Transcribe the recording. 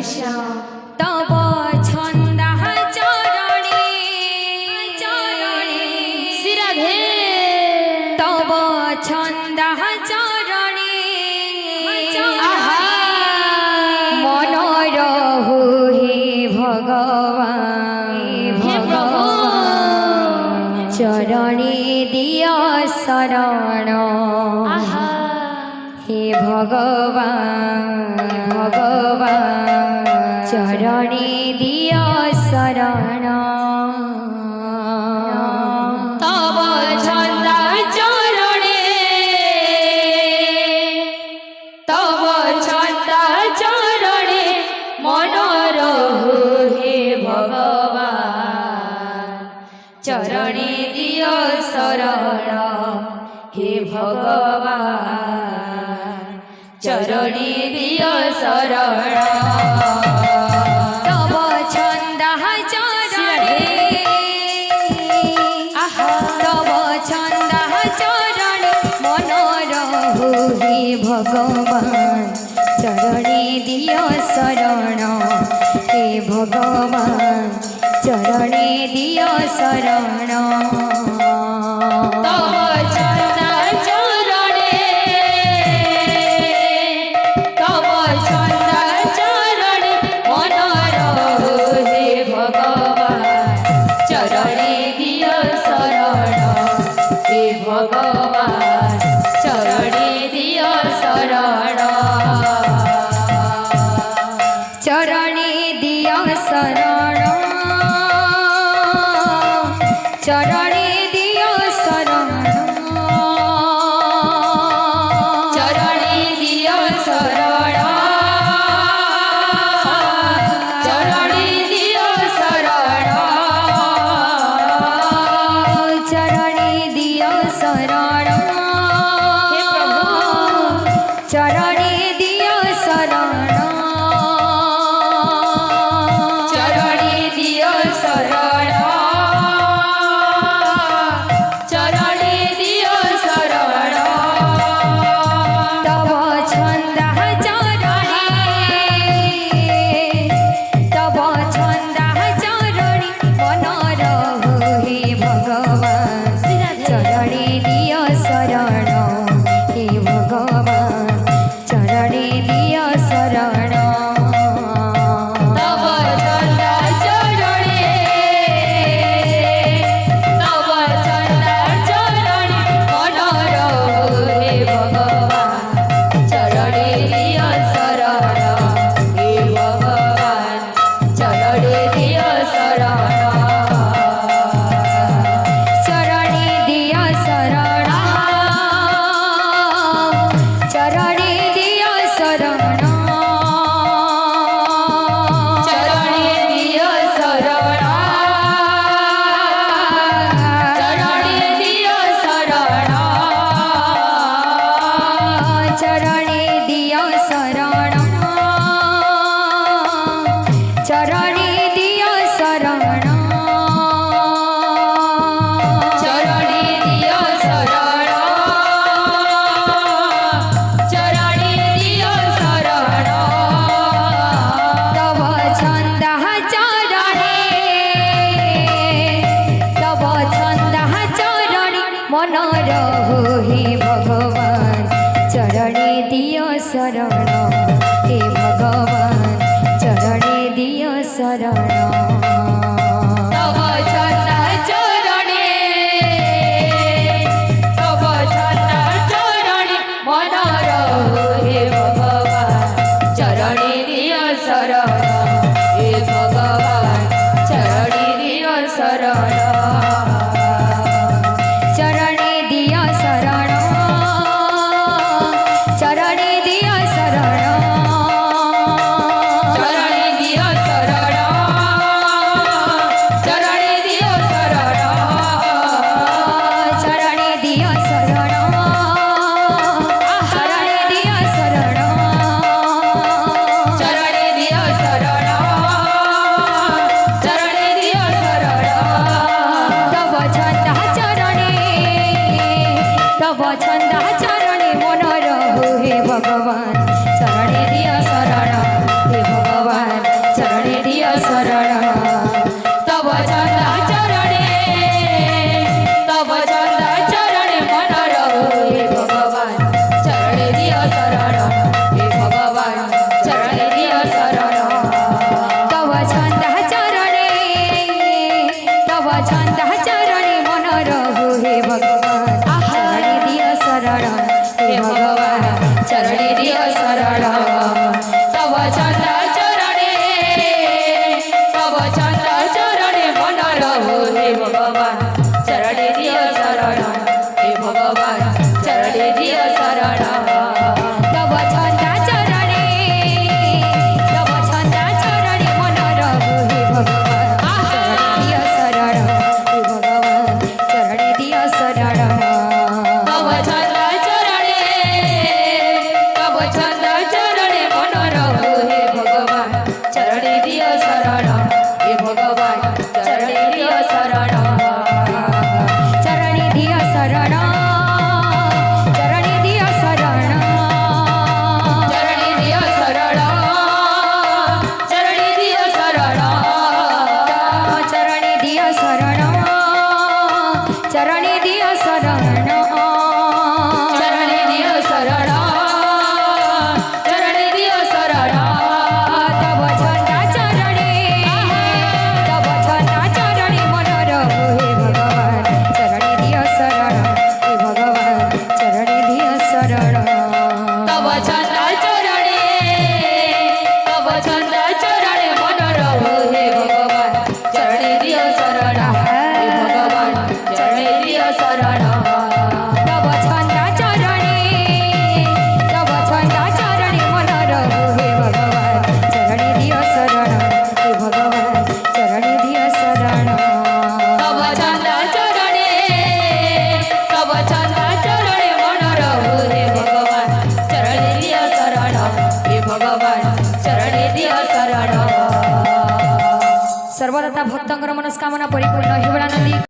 कृष्ण तव छन्दः चरणे श्री राधे तव छन्दः चरणे मन रहु हे भगवान हे प्रभु चरणे दिया शरण आहा हे भगवान भगवान चरणे दिया शरण तव छन्द चरणे तव छन्द चरणे मन रहु हे भगवान चरणे दियो शरण हे भगवान चरणे दियो शरण तव छन्दः चरणे तव छन्दः चरणे मन रहु हे भगवान चरणे दियो शरण हे भगवान चरणे दियो शरण तव छन्द चरणे तव छन्द चरणे मन रहु हे भगवान चरणे दियो शरण हे भगवान चरणे दियो शरण चरणे दियो शरण चरणे दियो शरण चरणे दियो शरण चरणे दियो शरण चरणे दियो शरण हे प्रभु चरणे दियो शरण चरणे दियो शरण चरणे दियो शरण तव छन्दः चरणे तव छन्दः चरणे मन रहु हे भगवान चरणे दियो शरण हे भगवान चरणे दियो शरण तव छन्द चरणे तव छन्द चरणे मन रहु हे भगवान चरणे दियो शरण हे भगवान चरणे दियो शरण चरणे दियो शरण चरणे दियो शरण चरणे दियो शरण चरणे दियो शरण चरणे दियो शरण चरणे दियो शरण चरणे दियो शरण चरणे दियो शरण तव छन्दः चरणे तव छन्दः चरणे मन रहु हे भगवान चरणे दियो शरण हे भगवान चरणे दियो शरण तव छन्द चरणे तव छन्द चरणे मन रहु हे भगवान चरणे दियो शरण हे भगवान चरणे दियो शरण चरणे दियो शरण चरणे दियो शरण चरणे दियो शरण चरणे दियो शरण चरणे दियो शरण चरणे दियो शरण चरणे दियो शरण चरणे दियो शरण हे भगवान चरणे दियो शरण चरणी दिय शरण चरणी दिय शरण चरणे दियो शरण चरणे दियो शरण चरणी दिय शरण चरणी दिय शरण चरणे दियो शरण चरणे दियो शरण तव छंदा चरणे तव छंदा चरणे मन रहो हे भगवान चरणी दिय शरण हे भगवान चरणी दिय शरण तव छंदा चरणे मन रहो हे भगवान चरणे दियो शरण हे भगवान चरणे दियो शरण तव छंदा चरणे मन रहो हे भगवान चरणी दिय शरण हे भगवान चरणी दिय शरण तव छंदा चरणे मन रहो हे भगवान चरणे दियो शरण हे भगवान चरणे दियो शरण सर्वदा भक्तଙ୍କର मनस्कामना परिपूर्ण हेबळा नदी